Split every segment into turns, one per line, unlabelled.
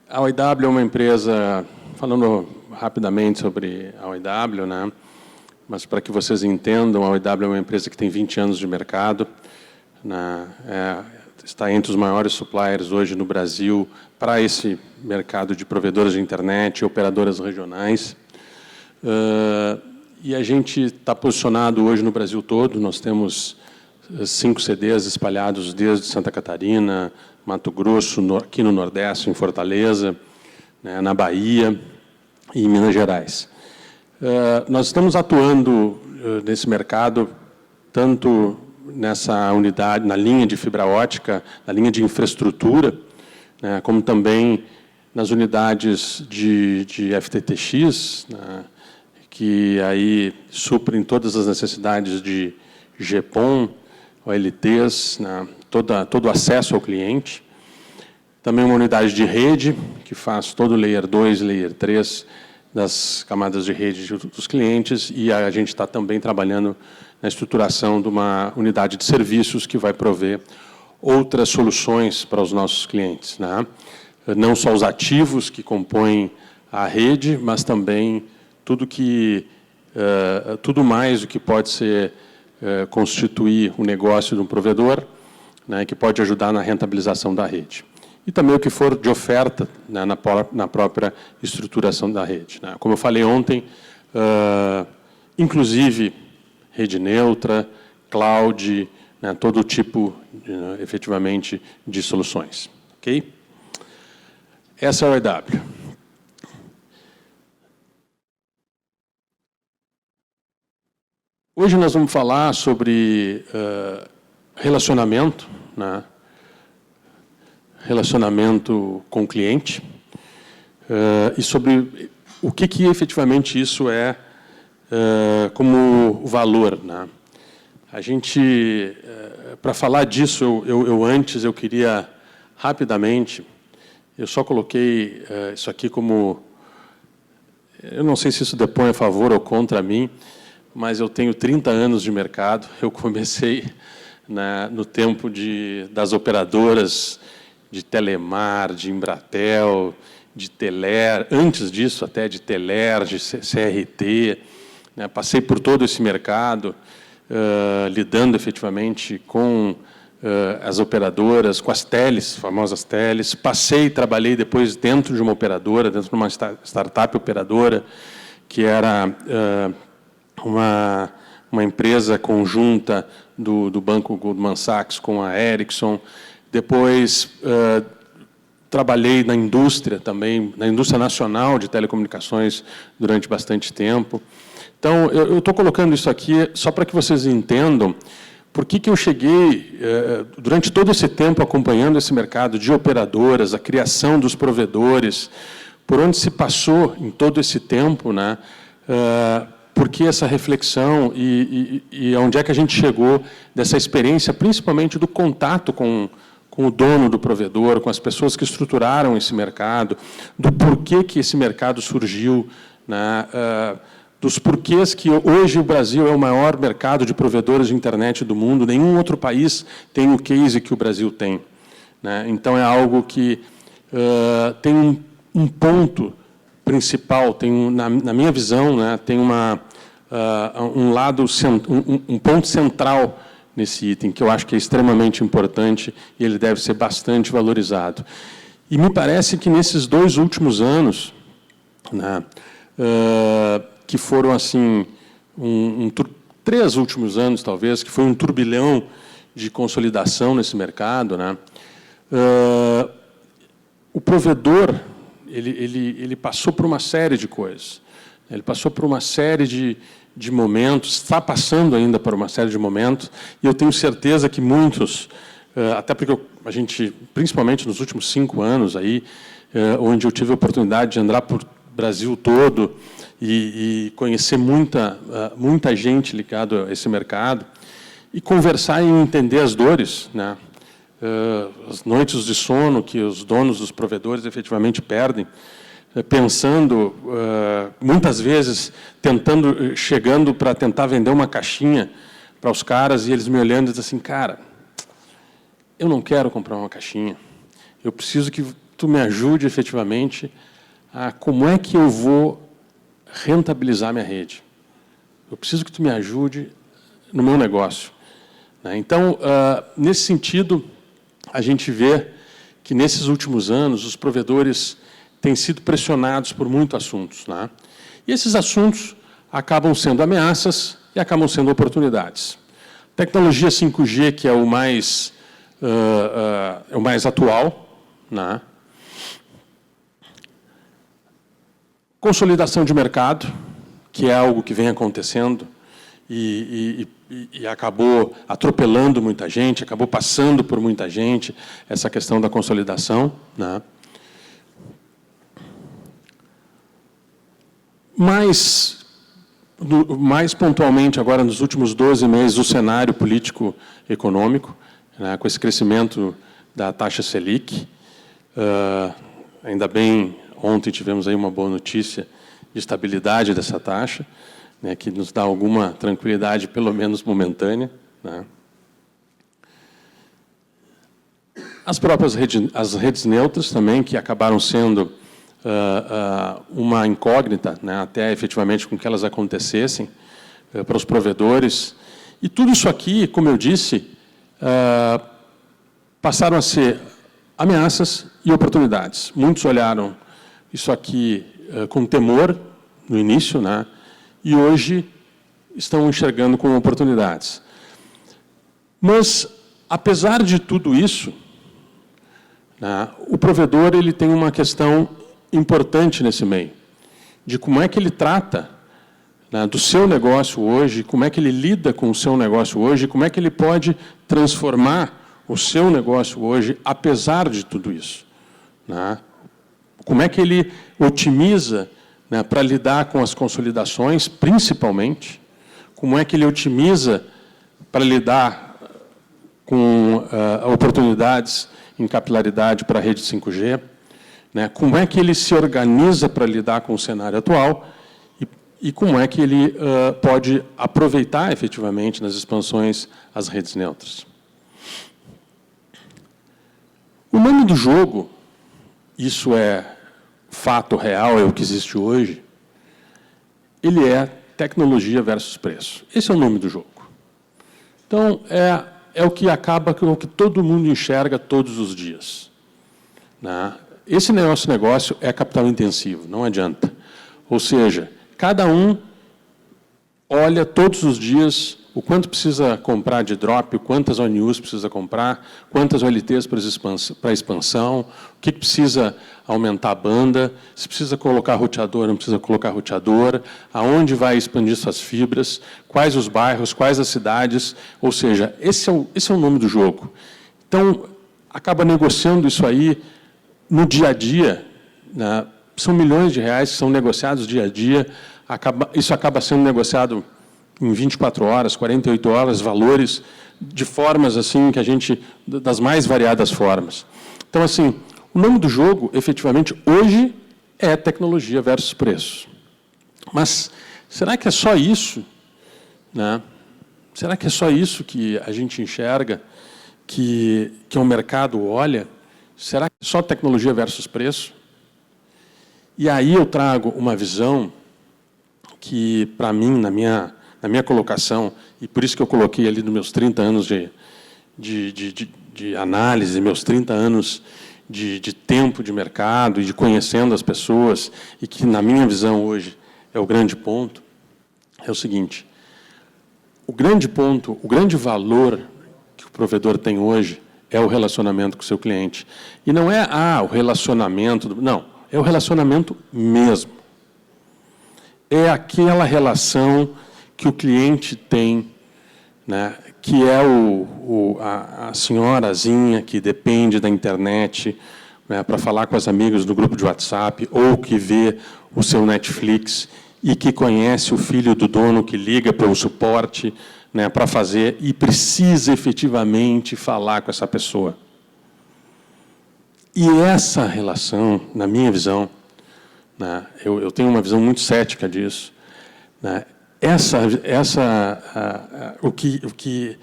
A OIW é uma empresa, falando rapidamente sobre a OIW, né? Mas para que vocês entendam, a OIW é uma empresa que tem 20 anos de mercado, né? Está entre os maiores suppliers hoje no Brasil para esse mercado de provedores de internet e operadoras regionais. E a gente está posicionado hoje no Brasil todo. Nós temos 5 CDs espalhados desde Santa Catarina, Mato Grosso, aqui no Nordeste, em Fortaleza, né, na Bahia e em Minas Gerais. Nós estamos atuando nesse mercado, tanto nessa unidade, na linha de fibra ótica, na linha de infraestrutura, né, como também nas unidades de FTTX, né, que aí suprem todas as necessidades de GPON, OLTs, né, todo o acesso ao cliente. Também uma unidade de rede, que faz todo o Layer 2 e Layer 3 das camadas de rede dos clientes, e a gente está também trabalhando na estruturação de uma unidade de serviços que vai prover outras soluções para os nossos clientes, né? Não só os ativos que compõem a rede, mas também tudo mais o que pode ser constituir o negócio de um provedor, né, que pode ajudar na rentabilização da rede. E também o que for de oferta, né, na própria estruturação da rede, né. Como eu falei ontem, inclusive rede neutra, cloud, né, todo tipo, efetivamente, de soluções. Ok? Essa é a OIW. Hoje nós vamos falar sobre relacionamento, né? Relacionamento com o cliente, e sobre o que efetivamente isso é como valor, né? A gente, para falar disso, antes eu queria rapidamente, eu só coloquei isso aqui como, eu não sei se isso depõe a favor ou contra mim, mas eu tenho 30 anos de mercado. Eu comecei, né, no tempo das operadoras de Telemar, de Embratel, de Teler, antes disso até de Teler, de CRT, né, passei por todo esse mercado, lidando efetivamente com as operadoras, com as teles, famosas teles. Trabalhei depois dentro de uma operadora, dentro de uma startup operadora, que era uma empresa conjunta do banco Goldman Sachs com a Ericsson. Depois, trabalhei na indústria também, na indústria nacional de telecomunicações durante bastante tempo. Então, eu estou colocando isso aqui só para que vocês entendam por que eu cheguei, durante todo esse tempo, acompanhando esse mercado de operadoras, a criação dos provedores, por onde se passou em todo esse tempo, né? Por que essa reflexão e onde é que a gente chegou dessa experiência, principalmente do contato com o dono do provedor, com as pessoas que estruturaram esse mercado, do porquê que esse mercado surgiu, né, dos porquês que hoje o Brasil é o maior mercado de provedores de internet do mundo. Nenhum outro país tem o case que o Brasil tem, né? Então, é algo que tem um ponto principal, na minha visão, né, tem um ponto central nesse item, que eu acho que é extremamente importante e ele deve ser bastante valorizado. E me parece que nesses 2 últimos anos, né, que foram assim, 3 últimos anos, talvez, que foi um turbilhão de consolidação nesse mercado, né, o provedor ele passou por uma série de coisas. Ele passou por uma série de momentos, está passando ainda por uma série de momentos, e eu tenho certeza que muitos, até porque a gente, principalmente nos últimos 5 anos, aí, onde eu tive a oportunidade de andar por Brasil todo e conhecer muita gente ligada a esse mercado, e conversar e entender as dores, né? As noites de sono que os donos dos provedores efetivamente perdem, pensando, muitas vezes, chegando para tentar vender uma caixinha para os caras, e eles me olhando e dizem assim, cara, eu não quero comprar uma caixinha, eu preciso que tu me ajude efetivamente a como é que eu vou rentabilizar minha rede. Eu preciso que tu me ajude no meu negócio. Então, nesse sentido, a gente vê que, nesses últimos anos, os provedores têm sido pressionados por muitos assuntos. E esses assuntos acabam sendo ameaças e acabam sendo oportunidades. Tecnologia 5G, que é o mais atual. Consolidação de mercado, que é algo que vem acontecendo e acabou atropelando muita gente, acabou passando por muita gente, essa questão da consolidação. Mas, mais pontualmente, agora, nos últimos 12 meses, o cenário político-econômico, com esse crescimento da taxa Selic. Ainda bem, ontem tivemos aí uma boa notícia de estabilidade dessa taxa, que nos dá alguma tranquilidade, pelo menos momentânea. As próprias as redes neutras também, que acabaram sendo uma incógnita, até efetivamente com que elas acontecessem para os provedores. E tudo isso aqui, como eu disse, passaram a ser ameaças e oportunidades. Muitos olharam isso aqui com temor no início, e hoje estão enxergando como oportunidades. Mas, apesar de tudo isso, o provedor ele tem uma questão importante nesse meio, de como é que ele trata do seu negócio hoje, como é que ele lida com o seu negócio hoje, como é que ele pode transformar o seu negócio hoje, apesar de tudo isso. Como é que ele otimiza para lidar com as consolidações, principalmente, como é que ele otimiza para lidar com oportunidades em capilaridade para a rede 5G, como é que ele se organiza para lidar com o cenário atual e como é que ele pode aproveitar efetivamente nas expansões as redes neutras. O nome do jogo, isso é fato real, é o que existe hoje, ele é tecnologia versus preço. Esse é o nome do jogo. Então, é o que acaba com o que todo mundo enxerga todos os dias. Esse nosso negócio é capital intensivo, não adianta. Ou seja, cada um olha todos os dias o quanto precisa comprar de drop, quantas ONUs precisa comprar, quantas OLTs para expansão, o que precisa aumentar a banda, se precisa colocar roteador, não precisa colocar roteador, aonde vai expandir suas fibras, quais os bairros, quais as cidades, ou seja, esse é o nome do jogo. Então, acaba negociando isso aí no dia a dia, são milhões de reais que são negociados dia a dia, isso acaba sendo negociado em 24 horas, 48 horas, valores de formas assim que a gente, das mais variadas formas. Então, assim, o nome do jogo, efetivamente, hoje é tecnologia versus preço. Mas será que é só isso? Será que é só isso que a gente enxerga, que o mercado olha? Será que é só tecnologia versus preço? E aí eu trago uma visão que, para mim, na minha colocação, e por isso que eu coloquei ali nos meus 30 anos de análise, meus 30 anos de tempo de mercado e de conhecendo as pessoas, e que, na minha visão, hoje, é o grande ponto, é o seguinte: o grande ponto, o grande valor que o provedor tem hoje é o relacionamento com o seu cliente. E não é o relacionamento, não, é o relacionamento mesmo. É aquela relação que o cliente tem, que é a senhorazinha que depende da internet para falar com as amigas do grupo de WhatsApp, ou que vê o seu Netflix e que conhece o filho do dono que liga para o suporte para fazer e precisa efetivamente falar com essa pessoa. E essa relação, na minha visão, eu tenho uma visão muito cética disso, o que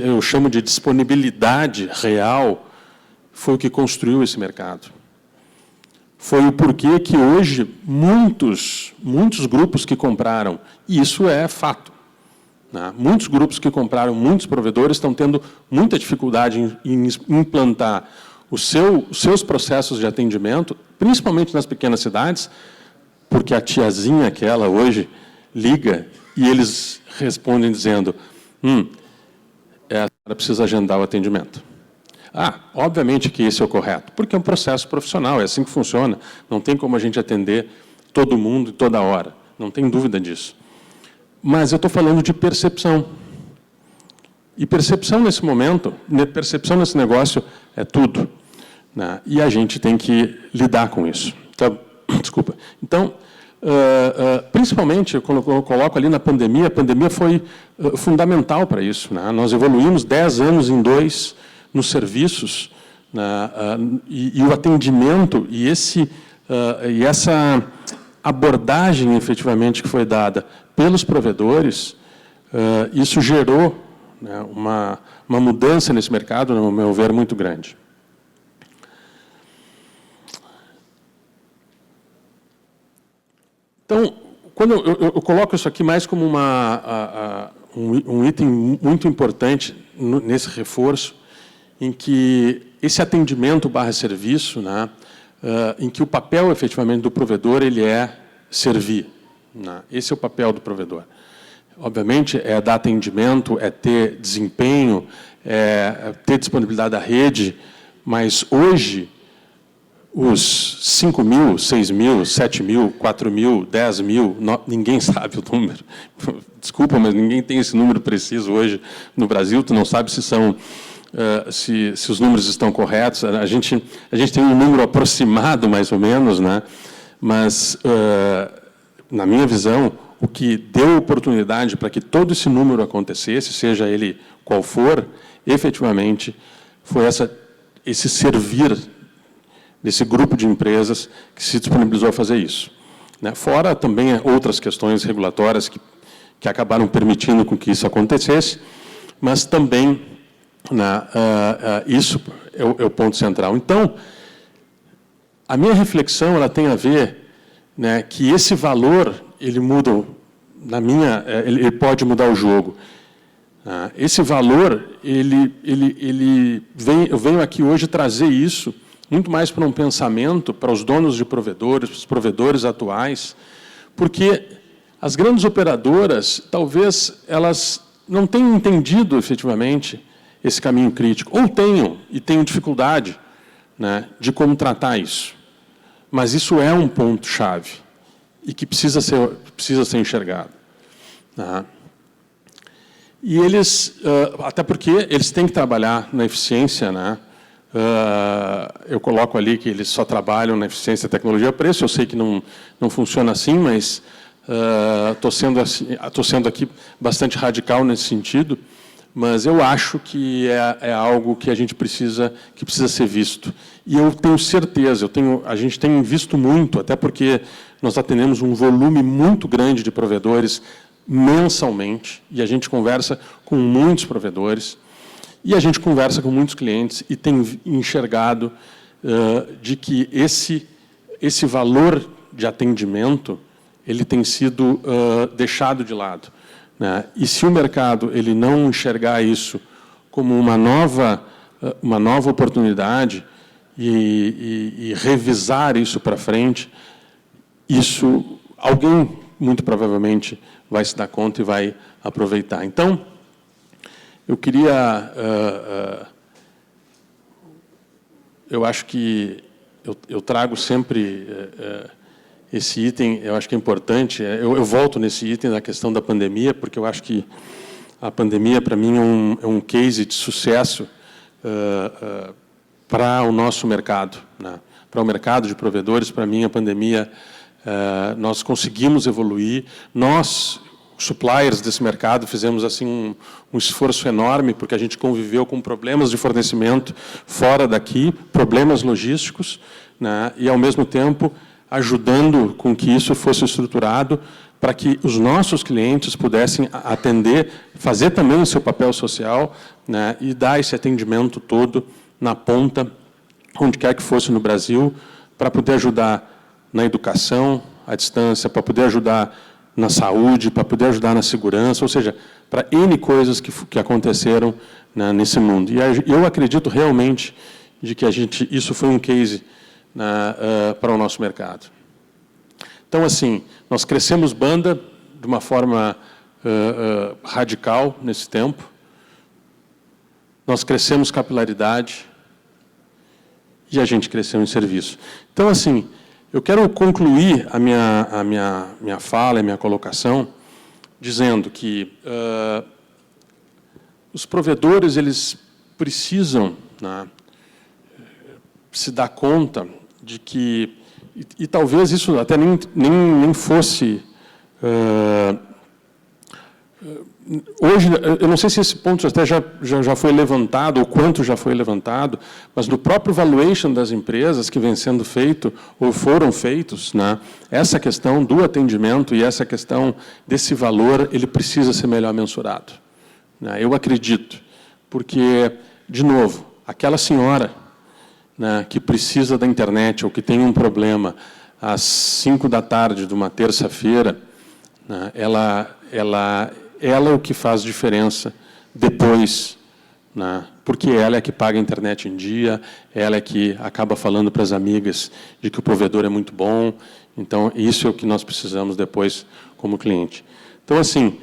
eu chamo de disponibilidade real foi o que construiu esse mercado. Foi o porquê que hoje muitos grupos que compraram, e isso é fato, né? Muitos grupos que compraram, muitos provedores estão tendo muita dificuldade em implantar os seus processos de atendimento, principalmente nas pequenas cidades, porque a tiazinha aquela hoje liga e eles respondem dizendo, a senhora precisa agendar o atendimento. Obviamente que esse é o correto, porque é um processo profissional, é assim que funciona. Não tem como a gente atender todo mundo e toda hora, não tem dúvida disso. Mas eu estou falando de percepção. E percepção nesse momento, percepção nesse negócio é tudo, né? E a gente tem que lidar com isso. Então, desculpa. Então, principalmente, quando eu coloco ali na pandemia, a pandemia foi fundamental para isso, né? Nós evoluímos 10 anos em 2 nos serviços, né? E o atendimento e essa abordagem, efetivamente, que foi dada pelos provedores, isso gerou, né, uma mudança nesse mercado, no meu ver, muito grande. Então, quando eu coloco isso aqui mais como um item muito importante nesse reforço, em que esse atendimento /serviço, né, em que o papel, efetivamente, do provedor ele é servir, né? Esse é o papel do provedor. Obviamente, é dar atendimento, é ter desempenho, é ter disponibilidade da rede, mas hoje, os 5 mil, 6 mil, 7 mil, 4 mil, 10 mil, ninguém sabe o número. Desculpa, mas ninguém tem esse número preciso hoje no Brasil. Tu não sabe se são, se os números estão corretos. A gente tem um número aproximado, mais ou menos, né? Mas, na minha visão, o que deu oportunidade para que todo esse número acontecesse, seja ele qual for, efetivamente, foi esse servir desse grupo de empresas que se disponibilizou a fazer isso, né? Fora também outras questões regulatórias que acabaram permitindo com que isso acontecesse, mas também, né, isso é o ponto central. Então, a minha reflexão ela tem a ver, né, que esse valor ele muda, ele pode mudar o jogo. Esse valor eu venho aqui hoje trazer isso muito mais para um pensamento, para os donos de provedores, para os provedores atuais, porque as grandes operadoras, talvez, elas não tenham entendido, efetivamente, esse caminho crítico, ou tenham, e tenham dificuldade, né, de como tratar isso. Mas isso é um ponto-chave, e que precisa ser enxergado. Né? E eles, até porque eles têm que trabalhar na eficiência, né? Eu coloco ali que eles só trabalham na eficiência, tecnologia, preço. Eu sei que não funciona assim, mas estou sendo aqui bastante radical nesse sentido. Mas eu acho que é algo que que precisa ser visto. E eu tenho certeza, a gente tem visto muito, até porque nós atendemos um volume muito grande de provedores mensalmente, e a gente conversa com muitos provedores. E a gente conversa com muitos clientes e tem enxergado de que esse valor de atendimento ele tem sido deixado de lado, né? E se o mercado ele não enxergar isso como uma nova oportunidade e revisar isso para frente, alguém muito provavelmente vai se dar conta e vai aproveitar. Então, eu queria, eu acho que eu trago sempre esse item, eu acho que é importante, eu volto nesse item da questão da pandemia, porque eu acho que a pandemia, para mim, é um case de sucesso para o nosso mercado, né? Para o mercado de provedores. Para mim, a pandemia, nós conseguimos evoluir, nós, suppliers desse mercado, fizemos assim um esforço enorme, porque a gente conviveu com problemas de fornecimento fora daqui, problemas logísticos, né, e, ao mesmo tempo, ajudando com que isso fosse estruturado para que os nossos clientes pudessem atender, fazer também o seu papel social, né, e dar esse atendimento todo na ponta onde quer que fosse no Brasil, para poder ajudar na educação, à distância, para poder ajudar na saúde, para poder ajudar na segurança, ou seja, para N coisas que aconteceram, né, nesse mundo. E eu acredito realmente de que isso foi um case, né, para o nosso mercado. Então, assim, nós crescemos banda de uma forma radical nesse tempo, nós crescemos capilaridade e a gente cresceu em serviço. Então, assim, eu quero concluir a minha fala, a minha colocação, dizendo que os provedores eles precisam, né, se dar conta de que, e talvez isso até nem fosse... hoje, eu não sei se esse ponto até já foi levantado, ou quanto já foi levantado, mas no próprio valuation das empresas que vem sendo feito, ou foram feitos, né, essa questão do atendimento e essa questão desse valor, ele precisa ser melhor mensurado, né, eu acredito, porque, de novo, aquela senhora, né, que precisa da internet, ou que tem um problema às 5 da tarde de uma terça-feira, né, ela é o que faz diferença depois, né, porque ela é que paga a internet em dia, ela é que acaba falando para as amigas de que o provedor é muito bom, então isso é o que nós precisamos depois como cliente. Então, assim,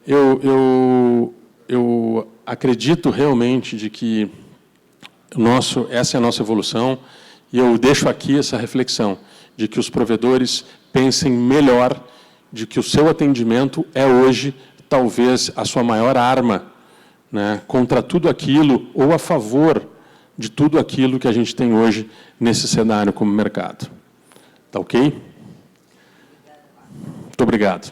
eu acredito realmente de que essa é a nossa evolução, e eu deixo aqui essa reflexão, de que os provedores pensem melhor, de que o seu atendimento é hoje, talvez, a sua maior arma, né, contra tudo aquilo, ou a favor de tudo aquilo que a gente tem hoje nesse cenário como mercado. Tá ok? Muito obrigado.